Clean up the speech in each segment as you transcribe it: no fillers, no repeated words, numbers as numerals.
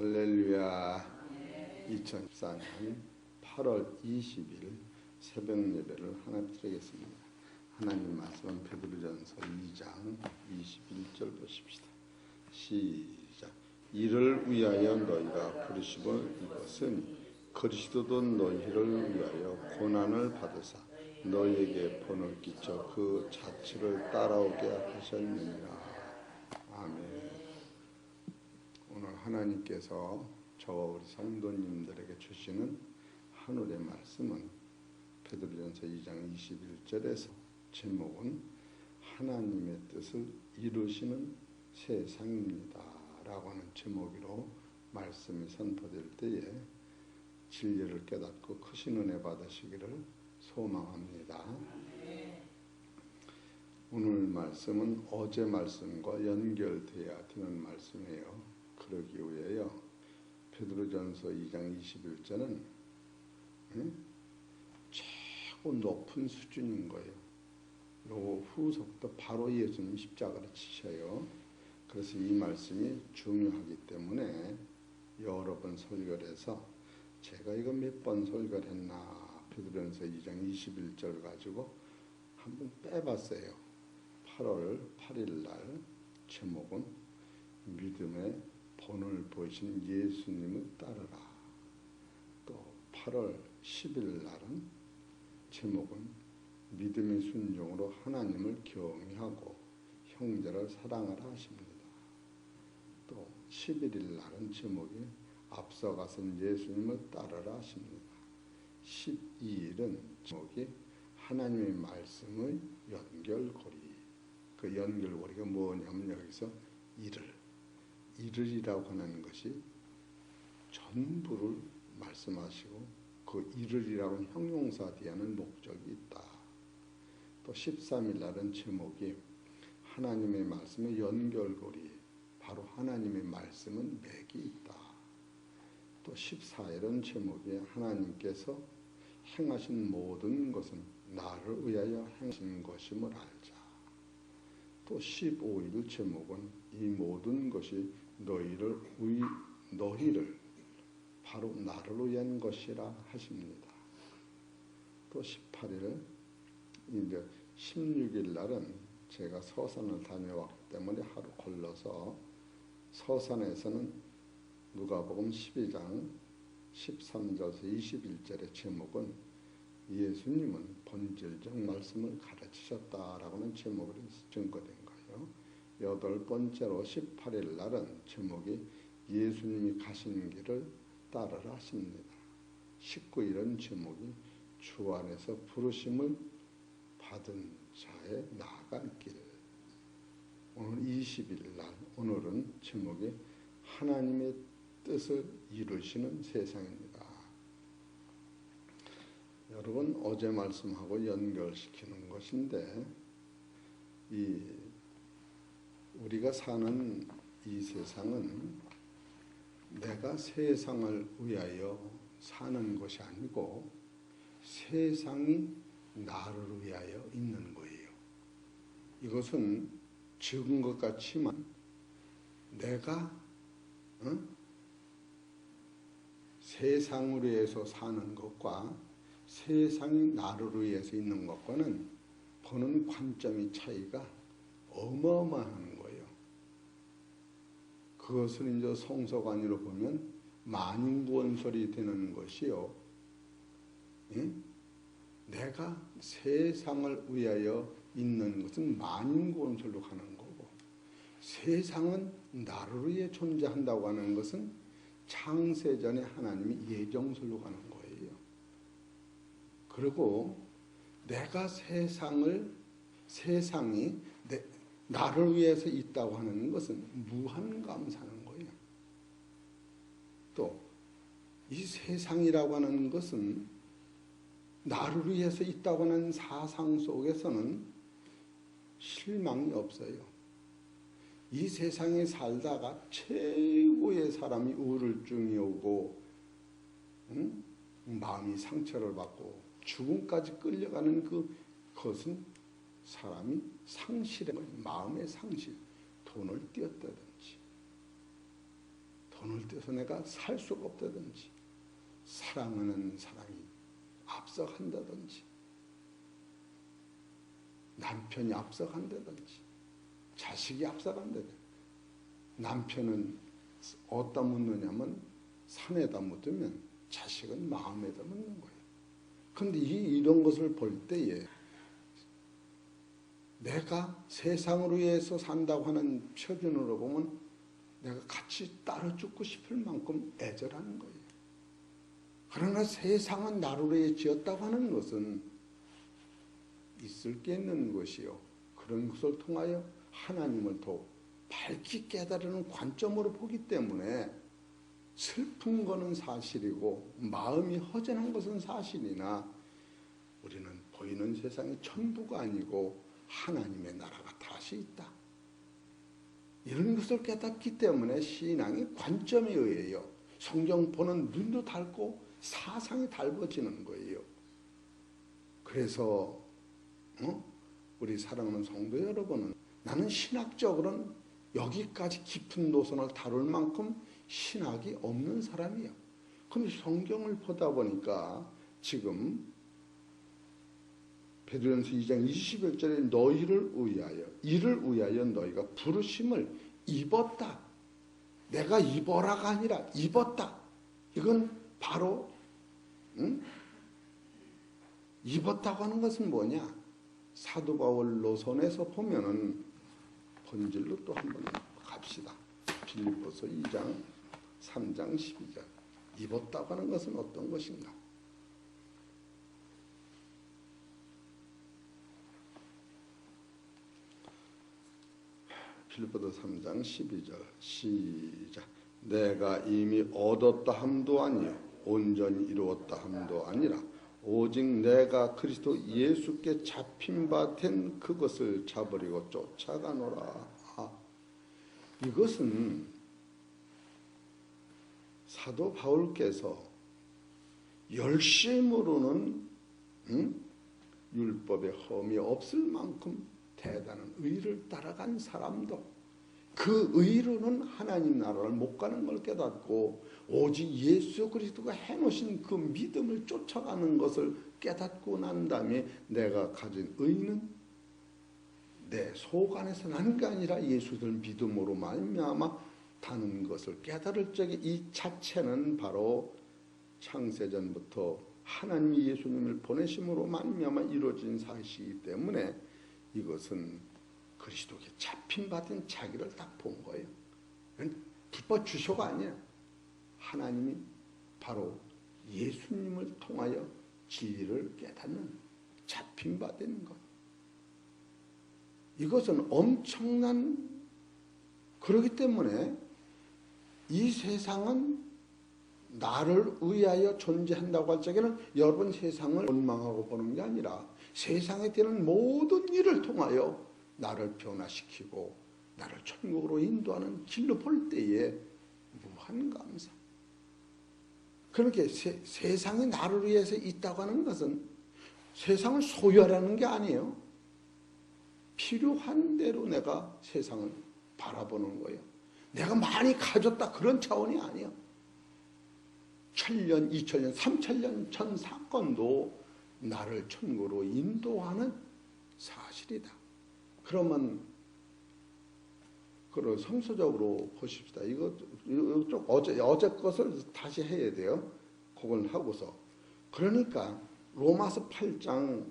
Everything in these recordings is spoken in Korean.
할렐루야. 2014년 8월 20일 새벽 예배를 하나 드리겠습니다. 하나님 말씀은 베드로전서 2장 21절 보십시다. 시작. 이를 위하여 너희가 부르심을 입었으니 그리스도도 너희를 위하여 고난을 받으사 너희에게 본을 끼쳐 그 자취를 따라오게 하셨느니라. 아멘. 오늘 하나님께서 저와 우리 성도님들에게 주시는 하늘의 말씀은 베드로전서 2장 21절에서 제목은 하나님의 뜻을 이루시는 세상입니다 라고 하는 제목으로 말씀이 선포될 때에 진리를 깨닫고 크신 은혜 받으시기를 소망합니다. 오늘 말씀은 어제 말씀과 연결되어야 되는 말씀이에요. 그러기 위하여 베드로전서 2장 21절은 최고 높은 수준인 거예요. 요 후속도 바로 예수님 십자가를 치셔요. 그래서 이 말씀이 중요하기 때문에 여러 번 설교를 해서 제가 이거 몇 번 설교를 했나 베드로전서 2장 21절 가지고 한번 빼봤어요. 8월 8일 날 제목은 믿음의 본을 보이신 예수님을 따르라. 또 8월 10일 날은 제목은 믿음의 순종으로 하나님을 경외하고 형제를 사랑하라 하십니다. 또 11일 날은 제목이 앞서가선 예수님을 따르라 하십니다. 12일은 제목이 하나님의 말씀의 연결고리. 그 연결고리가 뭐냐면 여기서 이르리라고 하는 것이 전부를 말씀하시고 그 이르리라고는 형용사 뒤에 하는 목적이 있다. 또 13일 날은 제목이 하나님의 말씀의 연결고리, 바로 하나님의 말씀은 맥이 있다. 또 14일은 제목이 하나님께서 행하신 모든 것은 나를 위하여 행하신 것임을 알자. 또 15일 제목은 이 모든 것이 너희를 바로 나를 위한 것이라 하십니다. 또 18일 이제 16일 날은 제가 서산을 다녀왔기 때문에 하루 걸러서 서산에서는 누가복음 12장 13절에서 21절의 제목은 예수님은 본질적 말씀을 가르치셨다라고는 제목으로 증거된 거예요. 여덟 번째로 18일 날은 제목이 예수님이 가신 길을 따르라 하십니다. 19일은 제목이 주 안에서 부르심을 받은 자의 나아갈 길. 오늘 20일 날 오늘은 제목이 하나님의 뜻을 이루시는 세상입니다. 여러분 어제 말씀하고 연결시키는 것인데 우리가 사는 이 세상은 내가 세상을 위하여 사는 것이 아니고 세상이 나를 위하여 있는 거예요. 이것은 적은 것 같지만 내가 세상을 위해서 사는 것과 세상이 나를 위해서 있는 것과는 보는 관점의 차이가 어마어마한 거예요. 그것을 이제 성서관으로 보면 만인구원설이 되는 것이요. 내가 세상을 위하여 있는 것은 만인구원설로 가는 거고 세상은 나를 위해 존재한다고 하는 것은 창세전에 하나님이 예정설로 가는 거예요. 그리고 내가 세상이 나를 위해서 있다고 하는 것은 무한감사는 거예요. 또 이 세상이라고 하는 것은 나를 위해서 있다고 하는 사상 속에서는 실망이 없어요. 이 세상에 살다가 최고의 사람이 우울증이 오고 마음이 상처를 받고 죽음까지 끌려가는 그것은 사람이 상실의 마음의 상실, 돈을 띄었다든지 돈을 떼서 내가 살 수가 없다든지, 사랑하는 사람이 앞서간다든지, 남편이 앞서간다든지, 자식이 앞서간다든지. 남편은 어디다 묻느냐면 산에다 묻으면 자식은 마음에다 묻는 거예요. 그런데 이런 것을 볼 때에 내가 세상을 위해서 산다고 하는 표준으로 보면 내가 같이 따라 죽고 싶을 만큼 애절하는 거예요. 그러나 세상은 나를 위해 지었다고 하는 것은 있을 게 있는 것이요. 그런 것을 통하여 하나님을 더 밝히 깨달으는 관점으로 보기 때문에 슬픈 것은 사실이고 마음이 허전한 것은 사실이나 우리는 보이는 세상이 전부가 아니고 하나님의 나라가 다시 있다. 이런 것을 깨닫기 때문에 신앙이 관점에 의해요. 성경 보는 눈도 닳고 사상이 달라지는 거예요. 그래서 우리 사랑하는 성도 여러분은 나는 신학적으로는 여기까지 깊은 노선을 다룰 만큼 신학이 없는 사람이에요. 그런데 성경을 보다 보니까 지금 베드로전서 2장 21절에 너희를 위하여 이를 위하여 너희가 부르심을 입었다. 내가 입어라가 아니라 입었다. 이건 바로 입었다고 하는 것은 뭐냐? 사도 바울 노선에서 보면은 본질로 또 한번 갑시다. 빌립보서 2장 3장 12절. 입었다고 하는 것은 어떤 것인가? 빌립보서 3장 12절 시작. 내가 이미 얻었다 함도 아니요 온전히 이루었다 함도 아니라 오직 내가 그리스도 예수께 잡힌 바 된 그것을 잡으려고 쫓아가노라. 이것은 사도 바울께서 열심으로는 율법에 흠이 없을 만큼 대단한 의를 따라간 사람도 그 의로는 하나님 나라를 못 가는 걸 깨닫고 오직 예수 그리스도가 해놓으신 그 믿음을 쫓아가는 것을 깨닫고 난 다음에 내가 가진 의는 내 속 안에서 나는 게 아니라 예수를 믿음으로 말미암아 다는 것을 깨달을 적에 이 자체는 바로 창세전부터 하나님이 예수님을 보내심으로 말미암아 이루어진 사실이기 때문에 이것은 그리스도께 잡힌 받은 자기를 딱 본 거예요. 불법 주소가 아니에요. 하나님이 바로 예수님을 통하여 진리를 깨닫는 잡힌 받은 것. 이것은 엄청난, 그렇기 때문에 이 세상은 나를 위하여 존재한다고 할 적에는 여러분 세상을 원망하고 보는 게 아니라 세상에 되는 모든 일을 통하여 나를 변화시키고 나를 천국으로 인도하는 길로 볼 때에 무한 감사. 그렇게 세상이 나를 위해서 있다고 하는 것은 세상을 소유하라는 게 아니에요. 필요한 대로 내가 세상을 바라보는 거예요. 내가 많이 가졌다 그런 차원이 아니에요. 1000년, 2000년, 3000년 전 사건도 나를 천국으로 인도하는 사실이다. 그러면 그걸 성서적으로 보십시다. 이거 좀 어제 것을 다시 해야 돼요. 그걸 하고서. 그러니까 로마서 8장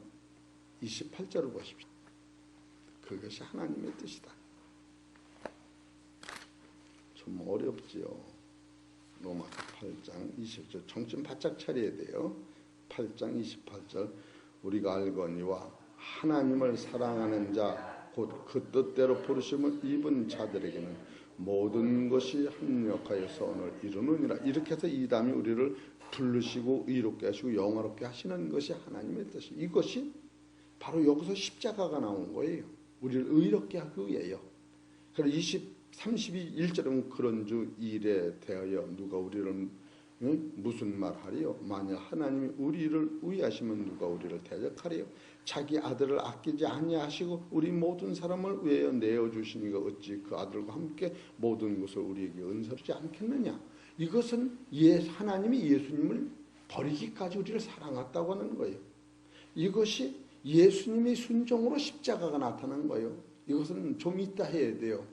28절을 보십시오. 그것이 하나님의 뜻이다. 좀 어렵지요. 로마서 8장 20절 정신 바짝 차려야 돼요. 8장 28절 우리가 알거니와 하나님을 사랑하는 자 곧 그 뜻대로 부르심을 입은 자들에게는 모든 것이 합력하여 선을 이루느니라. 이렇게 해서 이 다음에 우리를 부르시고 의롭게 하시고 영화롭게 하시는 것이 하나님의 뜻이. 이것이 바로 여기서 십자가가 나온 거예요. 우리를 의롭게 하기 위해요. 그래서 32, 1절은 그런 주 일에 대하여 누가 우리를 무슨 말 하리요? 만약 하나님이 우리를 위하시면 누가 우리를 대적하리요? 자기 아들을 아끼지 아니하시고 우리 모든 사람을 위하여 내어주시니가 어찌 그 아들과 함께 모든 것을 우리에게 은사하지 않겠느냐? 이것은 하나님이 예수님을 버리기까지 우리를 사랑했다고 하는 거예요. 이것이 예수님의 순종으로 십자가가 나타난 거예요. 이것은 좀 이따 해야 돼요.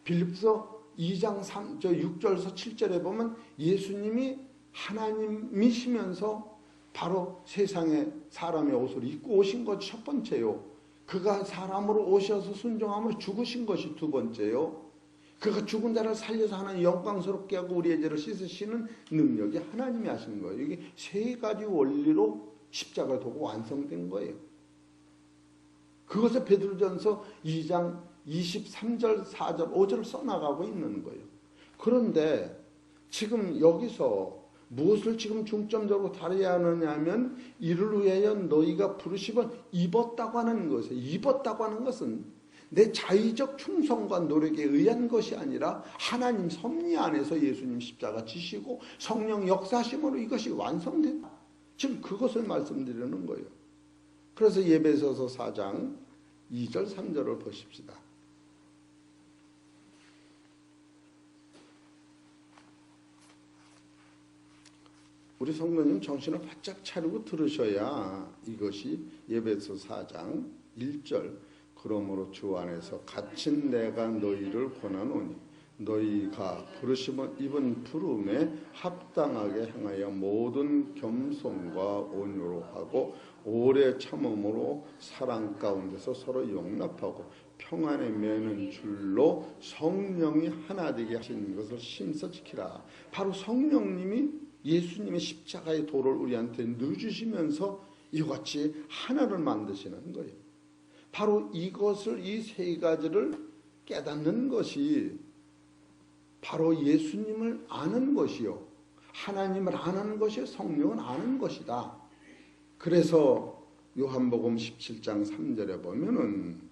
빌립보서 2장 6절에서 7절에 보면 예수님이 하나님이시면서 바로 세상에 사람의 옷을 입고 오신 것이 첫 번째요. 그가 사람으로 오셔서 순종하며 죽으신 것이 두 번째요. 그가 죽은 자를 살려서 하나님 영광스럽게 하고 우리의 죄를 씻으시는 능력이 하나님이 하신 거예요. 이게 세 가지 원리로 십자가를 두고 완성된 거예요. 그것을 베드로전서 2장 23절, 4절, 5절을 써나가고 있는 거예요. 그런데 지금 여기서 무엇을 지금 중점적으로 다뤄야 하느냐 하면 이를 위하여 너희가 부르심을 입었다고 하는 것이에요. 입었다고 하는 것은 내 자의적 충성과 노력에 의한 것이 아니라 하나님 섭리 안에서 예수님 십자가 지시고 성령 역사심으로 이것이 완성된다. 지금 그것을 말씀드리는 거예요. 그래서 에베소서 4장 2절 3절을 보십시다. 우리 성도님 정신을 바짝 차리고 들으셔야 이것이 에베소 4장 1절 그러므로 주 안에서 갇힌 내가 너희를 권하노니 너희가 부르심을 입은 부름에 합당하게 행하여 모든 겸손과 온유로 하고 오래 참음으로 사랑 가운데서 서로 용납하고 평안에 매는 줄로 성령이 하나 되게 하신 것을 심서 지키라. 바로 성령님이 예수님의 십자가의 도를 우리한테 넣어주시면서 이같이 하나를 만드시는 거예요. 바로 이것을 이 세 가지를 깨닫는 것이 바로 예수님을 아는 것이요. 하나님을 아는 것이 성령을 아는 것이다. 그래서 요한복음 17장 3절에 보면은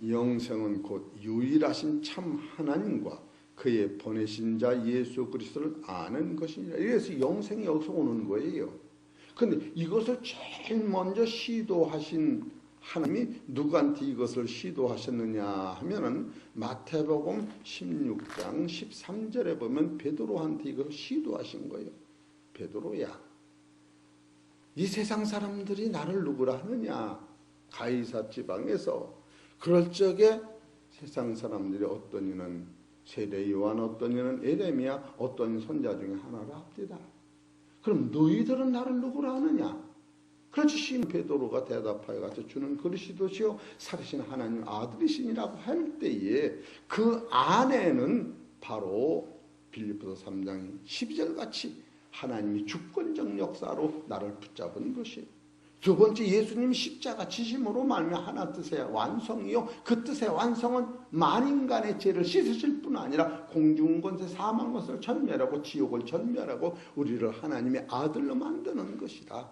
영생은 곧 유일하신 참 하나님과 그의 보내신 자 예수 그리스도를 아는 것이니라. 이래서 영생이 여기서 오는 거예요. 그런데 이것을 제일 먼저 시도하신 하나님이 누구한테 이것을 시도하셨느냐 하면은 마태복음 16장 13절에 보면 베드로한테 이것을 시도하신 거예요. 베드로야, 이 세상 사람들이 나를 누구라 하느냐? 가이사 지방에서 그럴 적에 세상 사람들이 어떤 이는 세례 요한, 어떤 이는 에레미야, 어떤 이는 선자 중에 하나라 합디다. 그럼 너희들은 나를 누구라 하느냐? 그렇지. 시몬 베드로가 대답하여 가서 주는 그리스도시요 살으신 하나님 아들이시니라고 할 때에 그 안에는 바로 빌립보서 3장 12절 같이 하나님이 주권적 역사로 나를 붙잡은 것이에요. 두 번째, 예수님 십자가 지심으로 말미암아 하나 뜻의 완성이요. 그 뜻의 완성은 만인간의 죄를 씻으실 뿐 아니라 공중권세 사망 것을 전멸하고 지옥을 전멸하고 우리를 하나님의 아들로 만드는 것이다.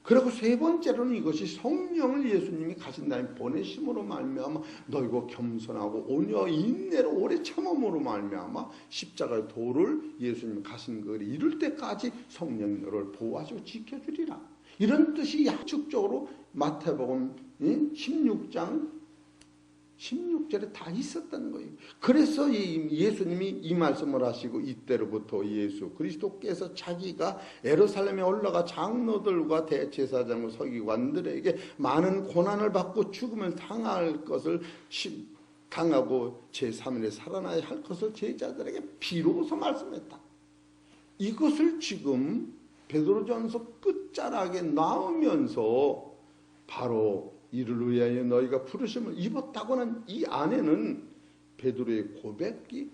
그리고 세 번째로는 이것이 성령을 예수님이 가신 다음에 보내심으로 말미암아 너희고 겸손하고 온유와 인내로 오래 참음으로 말미암아 십자가의 도를 예수님이 가신 것을 이룰 때까지 성령이 너를 보호하시고 지켜주리라. 이런 뜻이 약속적으로 마태복음 16장 16절에 다 있었던 거예요. 그래서 예수님이 이 말씀을 하시고 이때로부터 예수 그리스도께서 자기가 예루살렘에 올라가 장로들과 대제사장과 서기관들에게 많은 고난을 받고 죽음을 당할 것을 당하고 제3일에 살아나야 할 것을 제자들에게 비로소 말씀했다. 이것을 지금 베드로전서 끝자락에 나오면서 바로 이를 위하여 너희가 부르심을 입었다고는 이 안에는 베드로의 고백이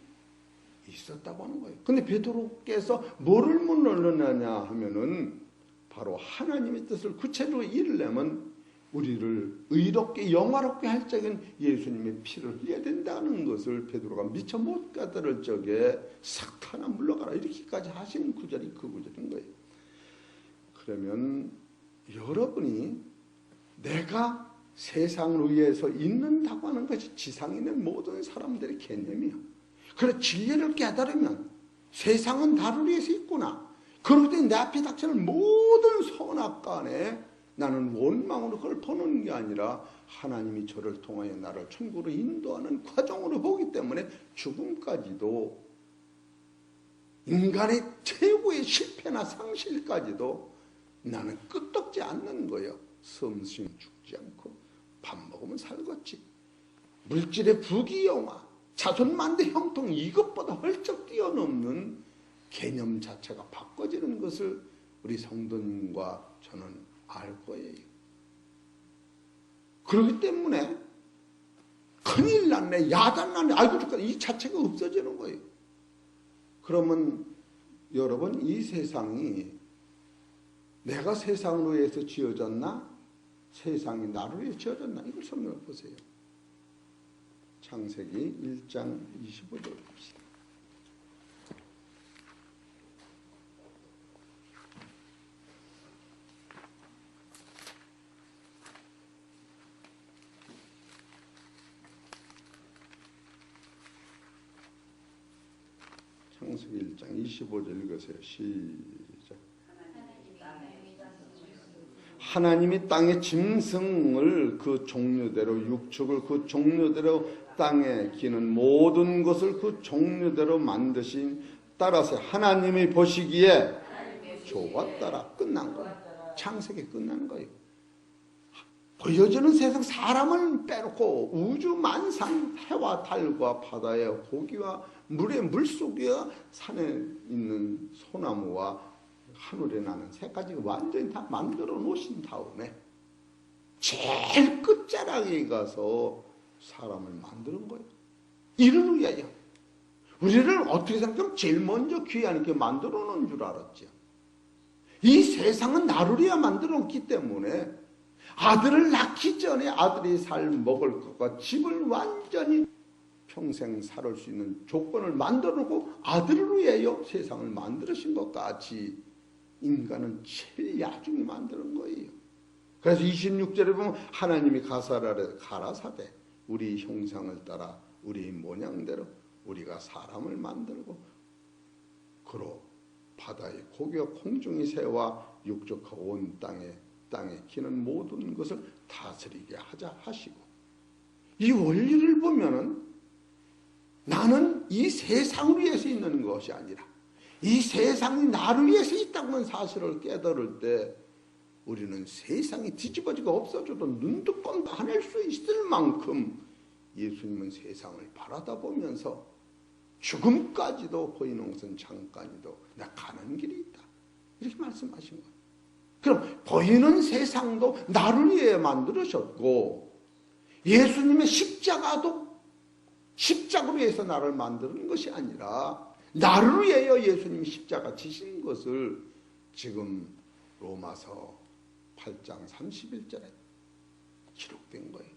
있었다고 하는 거예요. 근데 베드로께서 뭐를 못 넣느냐 하면은 바로 하나님의 뜻을 구체적으로 이루려면 우리를 의롭게 영화롭게 할 적엔 예수님의 피를 흘려야 된다는 것을 베드로가 미처 못 가들을 적에 삭하나 물러가라 이렇게까지 하신 구절이 그 구절인 거예요. 그러면 여러분이 내가 세상을 위해서 있는다고 하는 것이 지상에 있는 모든 사람들의 개념이야. 그래 진리를 깨달으면 세상은 나를 위해서 있구나. 그럴 때 내 앞에 닥치는 모든 선악간에 나는 원망으로 그걸 보는 게 아니라 하나님이 저를 통하여 나를 천국으로 인도하는 과정으로 보기 때문에 죽음까지도 인간의 최고의 실패나 상실까지도 나는 끄떡지 않는 거예요. 섬신 죽지 않고 밥 먹으면 살겠지. 물질의 부귀영화, 자손만대 형통 이것보다 헐쩍 뛰어넘는 개념 자체가 바꿔지는 것을 우리 성도님과 저는 알 거예요. 그렇기 때문에 큰일 났네, 야단 났네, 아이고 죽겠네, 이 자체가 없어지는 거예요. 그러면 여러분, 이 세상이 내가 세상을 위해서 지어졌나? 세상이 나를 위해 지어졌나? 이걸 설명해 보세요. 창세기 1장 25절 봅시다. 창세기 1장 25절 읽으세요. 시작. 하나님이 땅의 짐승을 그 종류대로, 육축을 그 종류대로, 땅에 기는 모든 것을 그 종류대로 만드신 따라서 하나님이 보시기에 좋았더라. 끝난 거예요. 창세기 끝난 거예요. 보여주는 세상 사람을 빼놓고 우주 만상, 해와 달과 바다의 고기와 물의 물속이와 산에 있는 소나무와 하늘에 나는 새까지 완전히 다 만들어 놓으신 다음에 제일 끝자락에 가서 사람을 만드는 거예요. 이를 위하여. 우리를 어떻게 생각하면 제일 먼저 귀하니까 만들어 놓은 줄 알았죠. 이 세상은 나를 위해 만들어 놓기 때문에 아들을 낳기 전에 아들이 살 먹을 것과 집을 완전히 평생 살을 수 있는 조건을 만들어 놓고 아들을 위하여 세상을 만들으신 것 같이 인간은 제일 야중히 만드는 거예요. 그래서 26절에 보면 하나님이 가라사대 우리 형상을 따라 우리 모양대로 우리가 사람을 만들고 그로 바다의 고기와 공중의 새와 육족하고 온 땅에 기는 모든 것을 다스리게 하자 하시고, 이 원리를 보면은 나는 이 세상을 위해서 있는 것이 아니라 이 세상이 나를 위해서 있다는 사실을 깨달을 때 우리는 세상이 뒤집어지고 없어져도 눈두꺼 가낼 수 있을 만큼 예수님은 세상을 바라다 보면서 죽음까지도 보이는 것은 잠깐이도 나 가는 길이 있다, 이렇게 말씀하신 거예요. 그럼 보이는 세상도 나를 위해 만들으셨고 예수님의 십자가도 십자가로 해서 나를 만드는 것이 아니라 나를 위하여 예수님이 십자가 지신 것을 지금 로마서 8장 31절에 기록된 거예요.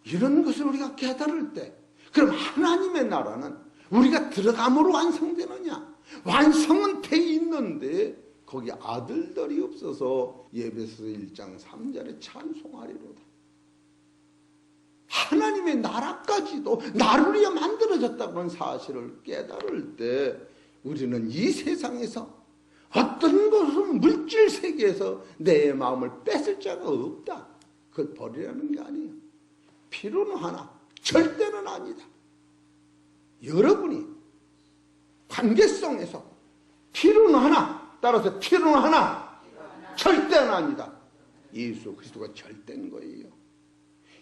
이런 것을 우리가 깨달을 때 그럼 하나님의 나라는 우리가 들어감으로 완성되느냐? 완성은 돼 있는데 거기 아들들이 없어서 예배서 1장 3절에 찬송하리로다. 하나님의 나라까지도 나를 위해 만들어졌다는 사실을 깨달을 때 우리는 이 세상에서 어떤 것은 물질 세계에서 내 마음을 뺏을 자가 없다. 그걸 버리라는 게 아니에요. 필요는 하나, 절대는 아니다. 여러분이 관계성에서 필요는 하나, 따라서 필요는 하나, 절대는 아니다. 예수 그리스도가 절대인 거예요.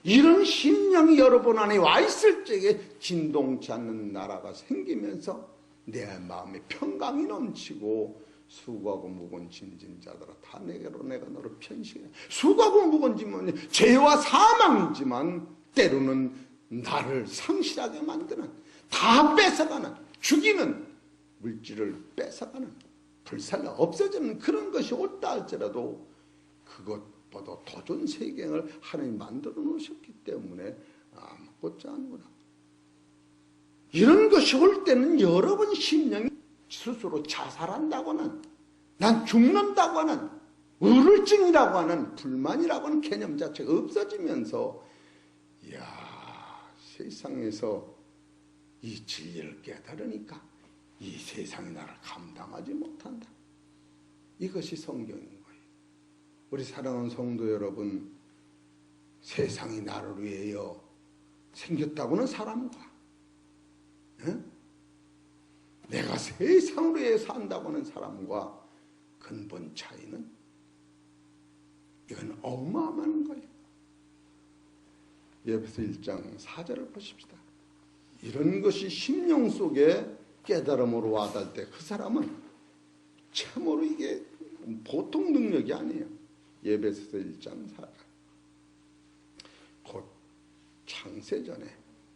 이런 심령이 여러분 안에 와 있을 적에 진동치 않는 나라가 생기면서 내 마음에 평강이 넘치고 수고하고 무거운 짐진 자들아 다 내게로 내가 너를 편식해. 수고하고 무거운 짐은 죄와 사망이지만 때로는 나를 상실하게 만드는, 다 뺏어가는, 죽이는, 물질을 뺏어가는, 불살라 없어지는 그런 것이 올다 할지라도 그것보다 더 좋은 세계를 하나님이 만들어 놓으셨기 때문에 아무것도 아니구나. 이런 것이 올 때는 여러분 심령이 스스로 자살한다고는, 난 죽는다고는 우울증이라고 하는, 불만이라고 하는 개념 자체가 없어지면서 이야, 세상에서 이 진리를 깨달으니까 이 세상이 나를 감당하지 못한다. 이것이 성경인 거예요. 우리 사랑하는 성도 여러분, 세상이 나를 위하여 생겼다고는 사람과, 내가 세상을 위해 산다고 하는 사람과 근본 차이는, 이건 어마어마한 거예요. 에베소 1장 4절을 보십시다. 이런 것이 심령 속에 깨달음으로 와닿을 때 그 사람은 참으로 이게 보통 능력이 아니에요. 에베소 1장 4절. 곧 창세전에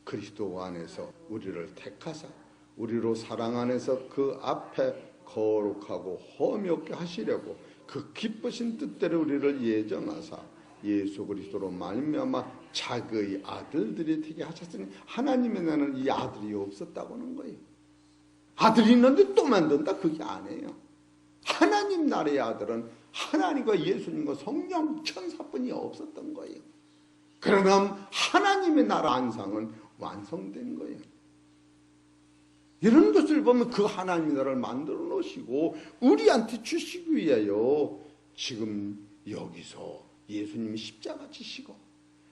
그리스도 안에서 우리를 택하사 우리로 사랑 안에서 그 앞에 거룩하고 험이 없게 하시려고 그 기쁘신 뜻대로 우리를 예정하사 예수 그리스도로 말미암아 자기의 아들들이 되게 하셨으니, 하나님의 나는 이 아들이 없었다고 하는 거예요. 아들이 있는데 또 만든다? 그게 아니에요. 하나님 나라의 아들은 하나님과 예수님과 성령 천사뿐이 없었던 거예요. 그러나 하나님의 나라 안상은 완성된 거예요. 이런 것을 보면 그 하나님의 나라를 만들어 놓으시고 우리한테 주시기 위하여 지금 여기서 예수님이 십자가 지시고,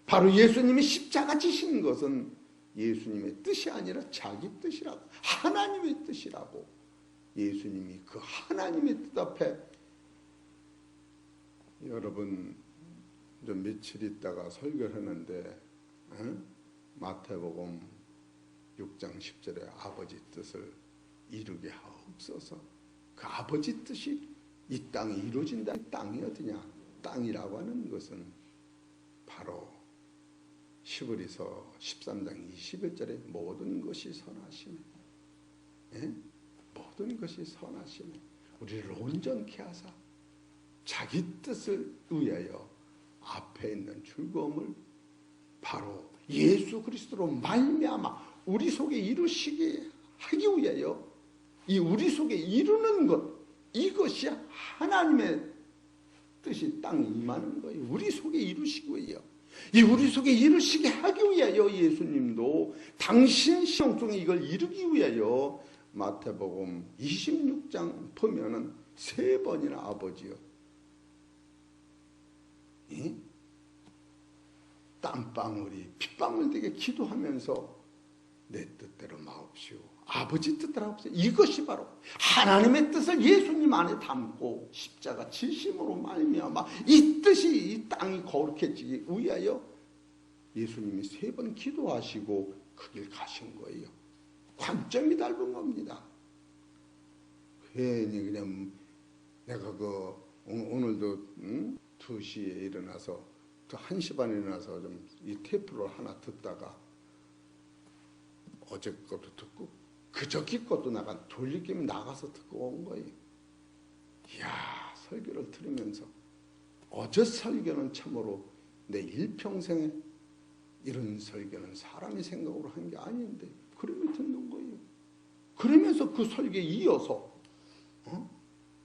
바로 예수님이 십자가 지신 것은 예수님의 뜻이 아니라 자기 뜻이라고, 하나님의 뜻이라고, 예수님이 그 하나님의 뜻 앞에, 여러분 좀 며칠 있다가 설교를 했는데 마태복음 6장 10절에 아버지 뜻을 이루게 하옵소서. 그 아버지 뜻이 이 땅에 이루어진다. 땅이 어디냐? 땅이라고 하는 것은 바로 시브리서 13장 21절에 모든 것이 선하심에, 모든 것이 선하심에 우리를 온전케 하사 자기 뜻을 위하여 앞에 있는 즐거움을 바로 예수 그리스도로 말미암아 우리 속에 이루시게 하기 위하여, 이 우리 속에 이루는 것, 이것이 하나님의 뜻이 땅에 임하는 거예요. 우리 속에 이루시기 위하여, 이 우리 속에 이루시게 하기 위하여 예수님도 당신 시험 중에 이걸 이루기 위하여 마태복음 26장 보면은 3번이나 아버지여, 땀방울이 핏방울 되게 기도하면서 내 뜻대로 마옵시오, 아버지 뜻대로 하옵시오. 이것이 바로 하나님의 뜻을 예수님 안에 담고 십자가 지심으로 말미암아 이 뜻이 이 땅이 거룩해지기 위하여 예수님이 3번 기도하시고 그 길 가신 거예요. 관점이 다른 겁니다. 괜히 그냥 내가 오늘도 2시에 일어나서 1시 반에 일어나서 좀 이 테이프를 하나 듣다가 어제 것도 듣고 그저께 것도 나가 돌리기면 나가서 듣고 온 거예요. 이야, 설교를 들으면서 어제 설교는 참으로 내 일평생에 이런 설교는 사람이 생각으로 한 게 아닌데 그러면 듣는 거예요. 그러면서 그 설교에 이어서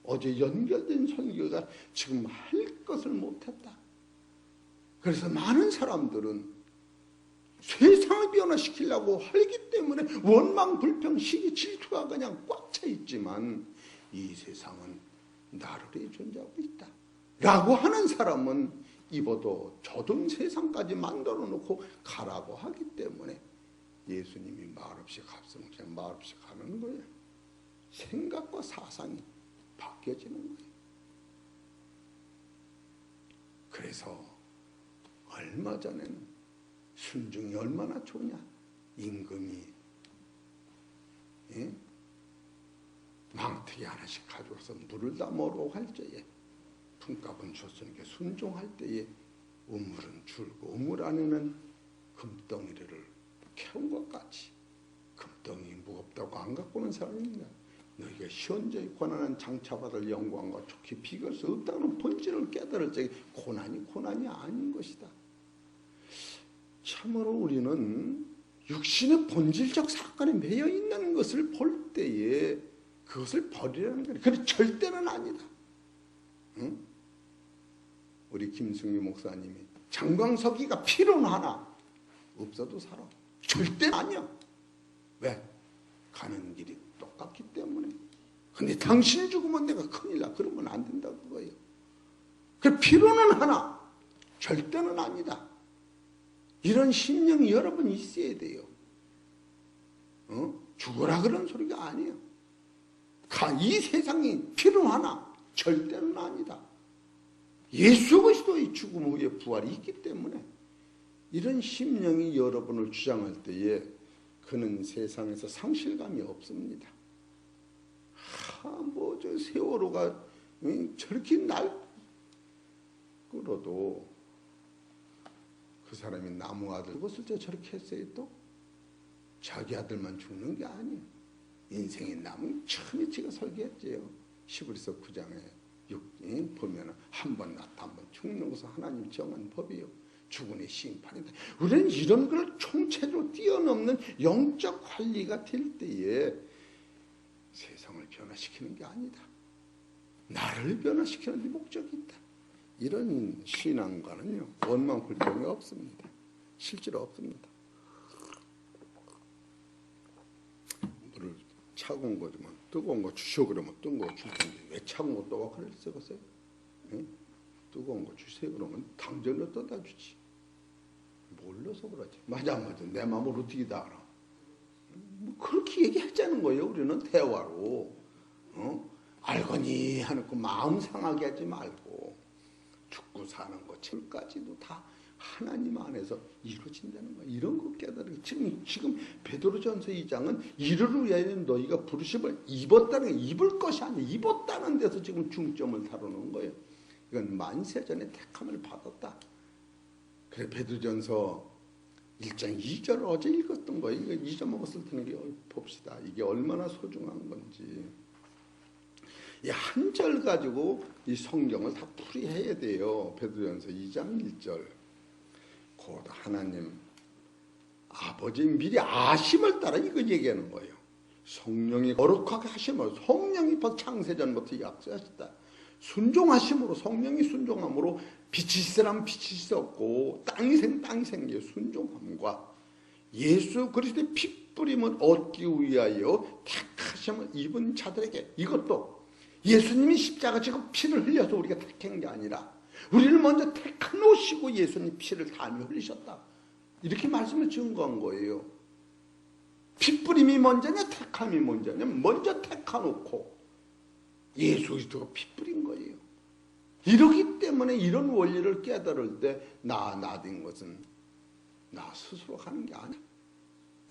어제 연결된 설교가 지금 할 것을 못했다. 그래서 많은 사람들은 세상을 변화시키려고 하기 때문에 원망, 불평, 시기, 질투가 그냥 꽉 차 있지만 이 세상은 나를 위해 존재하고 있다 라고 하는 사람은 입어도 저던 세상까지 만들어 놓고 가라고 하기 때문에 예수님이 말없이 갔으면 그냥 말없이 가는 거예요. 생각과 사상이 바뀌어지는 거예요. 그래서 얼마 전에는 순종이 얼마나 좋냐. 임금이 망태기 하나씩 가져와서 물을 다 먹으러 갈 때에 품값은 줬으니까 순종할 때에 우물은 줄고 우물 안에는 금덩이를 캐온 것 같이, 금덩이 무겁다고 안 갖고 오는 사람입니다. 너희가 현재의 고난은 장차받을 영광과 좋게 비교할 수 없다는 본질을 깨달을 적에 고난이 아닌 것이다. 참으로 우리는 육신의 본질적 사건에 매여 있는 것을 볼 때에 그것을 버리라는 거예요. 그런데 절대는 아니다. 응? 우리 김승규 목사님이 장광석이가 필요는 하나 없어도 살아. 절대 아니야. 왜? 가는 길이 똑같기 때문에. 근데 당신이 죽으면 내가 큰일 나. 그러면 안 된다 그거예요. 그 필요는 하나 절대는 아니다. 이런 심령이 여러분 있어야 돼요. 죽어라 그런 소리가 아니에요. 이 세상이 필요는 하나 절대는 아니다. 예수 그리스도의 죽음 후에 부활이 있기 때문에 이런 심령이 여러분을 주장할 때에 그는 세상에서 상실감이 없습니다. 뭐 저 세월호가 저렇게 날 끌어도 그 사람이 나무 아들 죽었을 때 저렇게 했어요. 또 자기 아들만 죽는 게 아니에요. 인생의 남은 천히 지가 설계했지요. 히브리서 9장에 6 보면 한 번 낳다 한 번 죽는 것은 하나님 정한 법이요. 죽은의 심판이다. 우리는 이런 걸 총체적으로 뛰어넘는 영적 관리가 될 때에 세상을 변화시키는 게 아니다. 나를 변화시키는 데 목적이 있다. 이런 신앙과는요 원망 불평이 없습니다. 실제로 없습니다. 물을 차가운 거 주면 뜨거운 거 주시오 그러면 뜨거운 거 줄 텐데 왜 차가운 거 떠와 그럴 수 있어요? 뜨거운 거 주세요 그러면 당장로 떠다 주지. 몰라서 그러지. 맞아 안 맞아. 내 마음을 어떻게 다 알아. 뭐 그렇게 얘기하자는 거예요. 우리는 대화로. 알거니 하는 거 마음 상하게 하지 말고 죽고 사는 것 철까지도 다 하나님 안에서 이루어진다는 거예요. 이런 거 깨달으면 지금 베드로전서 2장은 이를 위하여 너희가 부르심을 입었다는 게 입을 것이 아니라 입었다는 데서 지금 중점을 다루는 거예요. 이건 만세전에 택함을 받았다. 그래 베드로전서 1장 2절 어제 읽었던 거예요. 이거 잊어먹었을 텐데 봅시다. 이게 얼마나 소중한 건지. 이 한 절 가지고 이 성경을 다 풀이해야 돼요. 베드로전서 2장 1절. 곧 하나님 아버지 미리 아심을 따라 이거 얘기하는 거예요. 성령이 거룩하게 하심으로 성령이 창세전부터 약속하셨다. 순종하심으로 성령이 순종함으로 빛이 있으라면 빛이 있었고 땅이 생겨 순종함과 예수 그리스도의 핏뿌림을 얻기 위하여 택하심을 입은 자들에게 이것도 예수님이 십자가 지고 피를 흘려서 우리가 택한 게 아니라 우리를 먼저 택하놓으시고 예수님 피를 담이 흘리셨다. 이렇게 말씀을 증거한 거예요. 핏뿌림이 먼저냐 택함이 먼저냐. 먼저 택하놓고 예수 그리스도가 핏뿌린 거예요. 이러기 때문에 이런 원리를 깨달을 때 나된 것은 나 스스로 하는 게 아니야.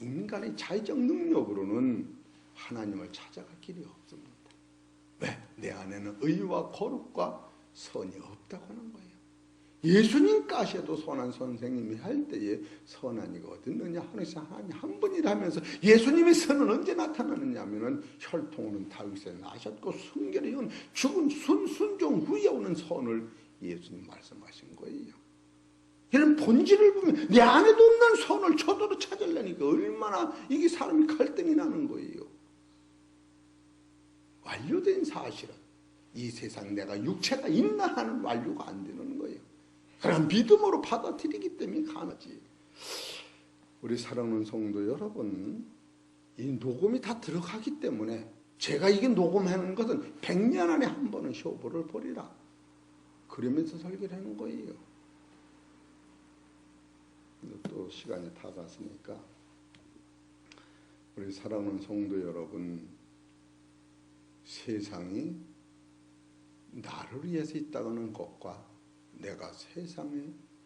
인간의 자의적 능력으로는 하나님을 찾아갈 길이 없습니다. 왜? 내 안에는 의와 거룩과 선이 없다고 하는 거예요. 예수님까지도 선한 선생님이 할 때에 선한 이가 어디 있느냐 하늘에서 하나님 한 분이라면서 예수님의 선은 언제 나타나느냐 하면은 혈통은 다윗에 나셨고 순결의 은 죽은 순종 후에 오는 선을 예수님 말씀하신 거예요. 이런 본질을 보면 내 안에도 없는 선을 저도로 찾으려니까 얼마나 이게 사람이 갈등이 나는 거예요. 완료된 사실은 이 세상 내가 육체가 있나 하는 완료가 안 되는 거예요. 그럼 믿음으로 받아들이기 때문에 가능하지. 우리 사랑하는 성도 여러분, 이 녹음이 다 들어가기 때문에 제가 이게 녹음하는 것은 100년 안에 한 번은 쇼부를 보리라. 그러면서 설교를 하는 거예요. 또 시간이 다 갔으니까 우리 사랑하는 성도 여러분, 세상이 나를 위해서 있다고 하는 것과 내가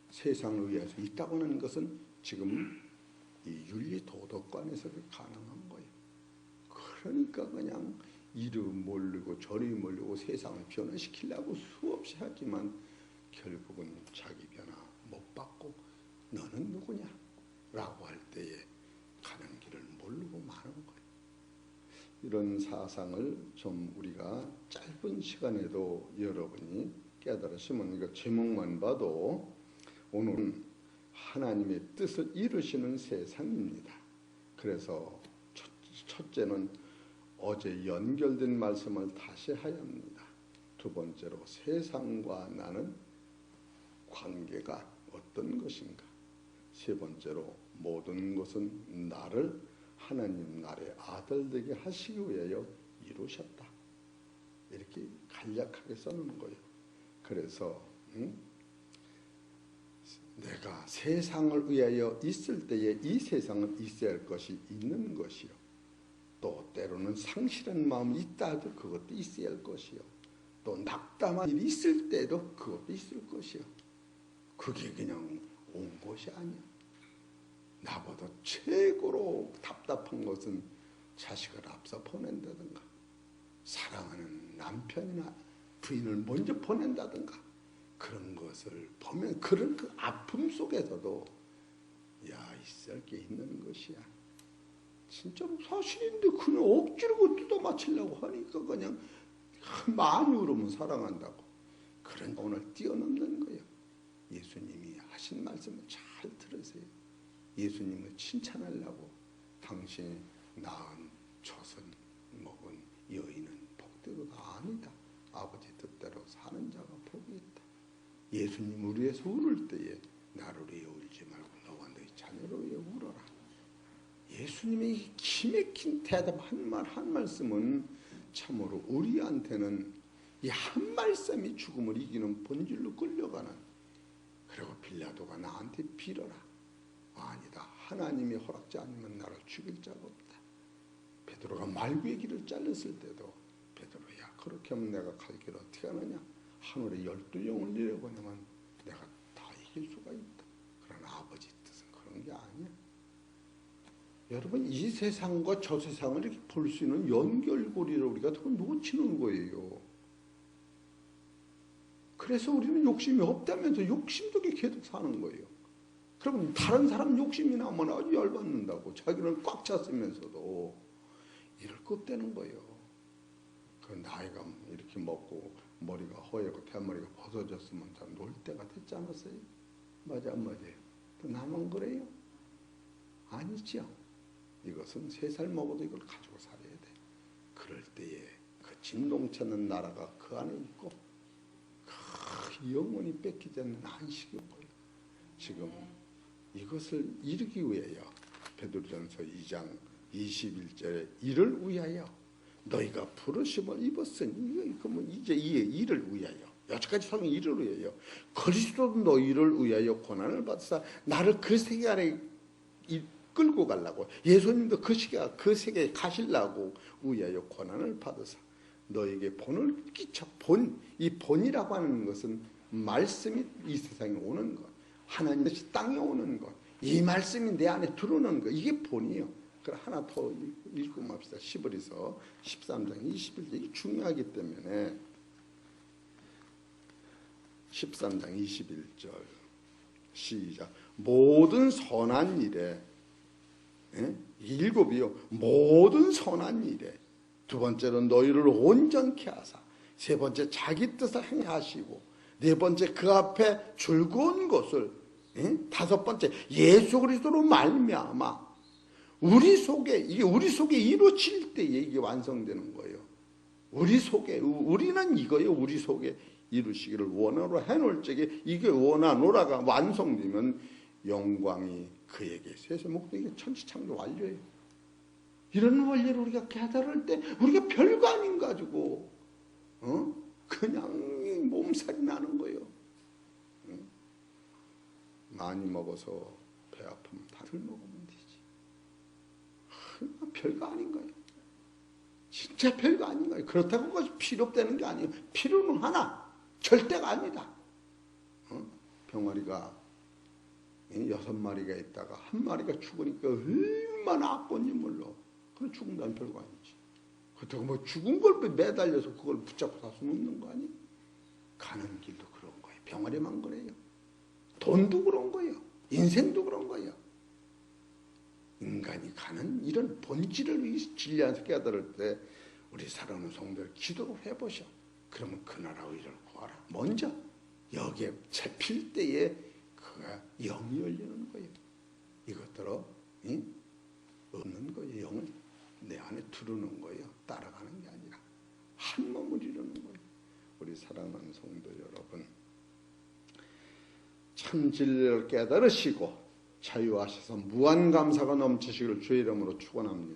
세상을 위해서 있다고 하는 것은 지금 이 윤리 도덕관에서 가능한 거예요. 그러니까 그냥 이리 몰리고 저리 몰리고 세상을 변화시키려고 수없이 하지만 결국은 자기 변화 못 받고 너는 누구냐? 라고 할 때에 가는 길을 모르고 마는 거예요. 이런 사상을 좀 우리가 짧은 시간에도 여러분이 깨달으시면 이거 제목만 봐도 오늘은 하나님의 뜻을 이루시는 세상입니다. 그래서 첫째는 어제 연결된 말씀을 다시 해야 합니다. 두 번째로 세상과 나는 관계가 어떤 것인가? 세 번째로 모든 것은 나를 하나님 나라의 아들 되게 하시기 위하여 이루셨다. 이렇게 간략하게 써놓은 거예요. 그래서 내가 세상을 위하여 있을 때에 이 세상은 있어야 할 것이 있는 것이요. 또 때로는 상실한 마음이 있다 하도 그것도 있어야 할 것이요. 또 낙담한 일이 있을 때도 그것도 있을 것이요. 그게 그냥 온 것이 아니야. 나보다 최고로 답답한 것은 자식을 앞서 보낸다든가 사랑하는 남편이나 부인을 먼저 보낸다든가 그런 것을 보면 그런 그 아픔 속에서도 있을 게 있는 것이야. 진짜로 사실인데 그냥 억지로 뜯어 맞추려고 하니까 그냥 많이 울으면 사랑한다고. 그런 오늘 뛰어넘는 거예요. 예수님이 하신 말씀을 잘 들으세요. 예수님을 칭찬하려고 당신이 낳은 젖은 먹은 여인은 복되도다. 아니다. 아버지 뜻대로 사는 자가 복이 있다. 예수님 우리 위해서 울을 때에 나를 위해 울지 말고 너와 너희 자녀를 위해 울어라. 예수님의 기맥힌 대답 한 말씀은 참으로 우리한테는 이 한 말씀이 죽음을 이기는 본질로 끌려가는. 그리고 빌라도가 나한테 빌어라. 아니다. 하나님이 허락지 않으면 나를 죽일 자가 없다. 베드로가 말구의 길을 잘랐을 때도 베드로야 그렇게 하면 내가 갈 길 어떻게 하느냐. 하늘에 12영을 내려보내면 내가 다 이길 수가 있다. 그러나 아버지 뜻은 그런 게 아니야. 여러분 이 세상과 저 세상을 이렇게 볼 수 있는 연결고리를 우리가 더 놓치는 거예요. 그래서 우리는 욕심이 없다면서 욕심되게 계속 사는 거예요. 그러면 다른 사람 욕심이 나면 아주 열받는다고. 자기는 꽉 찼으면서도 이럴 것 없다는 거예요. 그 나이가 이렇게 먹고 머리가 허옇고 대머리가 벗어졌으면 다 놀 때가 됐지 않았어요? 맞아 안 맞아요? 또 나만 그래요? 아니죠. 이것은 3살 먹어도 이걸 가지고 살아야 돼. 그럴 때에 그 진동치는 나라가 그 안에 있고 그 영원히 뺏기지 않는 안식이 보여. 지금 이것을 이루기 위하여 베드로전서 2장 21절에 이를 위하여 너희가 부르심을 입었으니 이제 이 일을 위하여 여기까지 성경 이를 위하여 그리스도도 너희를 위하여 고난을 받으사 나를 그 세계 안에 끌고 가려고 예수님도 그 세계에 가시려고 위하여 고난을 받으사 너에게 본을 끼쳐. 이 본이라고 하는 것은 말씀이 이 세상에 오는 것, 하나님 뜻이 땅에 오는 것, 이 말씀이 내 안에 들어오는 것, 이게 본이에요. 그럼 하나 더 읽고 맙시다. 시브리서 13장 21절. 이게 중요하기 때문에 13장 21절 시작. 모든 선한 일에 7이요. 모든 선한 일에 두 번째로 너희를 온전케 하사 세 번째 자기 뜻을 행하시고 네 번째 그 앞에 즐거운 것을 다섯 번째 예수 그리스도로 말미암아 우리 속에 이루어질 때에 이게 완성되는 거예요. 우리는 이거예요. 우리 속에 이루시기를 원하노라 해놓을 적에 이게 원하노라가 완성되면 영광이 그에게 쇠서 목적이 천지창조 완료예요. 이런 원리를 우리가 깨달을 때 우리가 별거 아닌 가지고 그냥 몸살이 나는 거예요. 많이 먹어서 배 아프면 다들 먹으면 되지. 별거 아닌 거예요. 진짜 별거 아닌 거예요. 그렇다고 그것이 필요 없다는 게 아니에요. 필요는 하나, 절대가 아니다. 병아리가 6마리가 있다가 한 마리가 죽으니까 얼마나 아픈지 몰라. 그건 죽은다는 별거 아니지. 그렇다고 뭐 죽은 걸 매달려서 그걸 붙잡고 살 수는 없는 거 아니에요? 가는 길도 그런 거예요. 병아리만 그래요. 돈도 그런 거예요. 인생도 그런 거예요. 인간이 가는 이런 본질을 진리 안에서 깨달을 때 우리 사랑하는 성도들 기도를 해보셔. 그러면 그 나라 의를 구하라. 먼저 여기에 잡힐 때에 그가 영이 열리는 거예요. 이것들어 없는 거예요. 영을 내 안에 두르는 거예요. 따라가는 게 아니라 한 몸을 이루는 거예요. 우리 사랑하는 성도 여러분, 참 진리를 깨달으시고 자유하셔서 무한 감사가 넘치시길 주의 이름으로 축원합니다.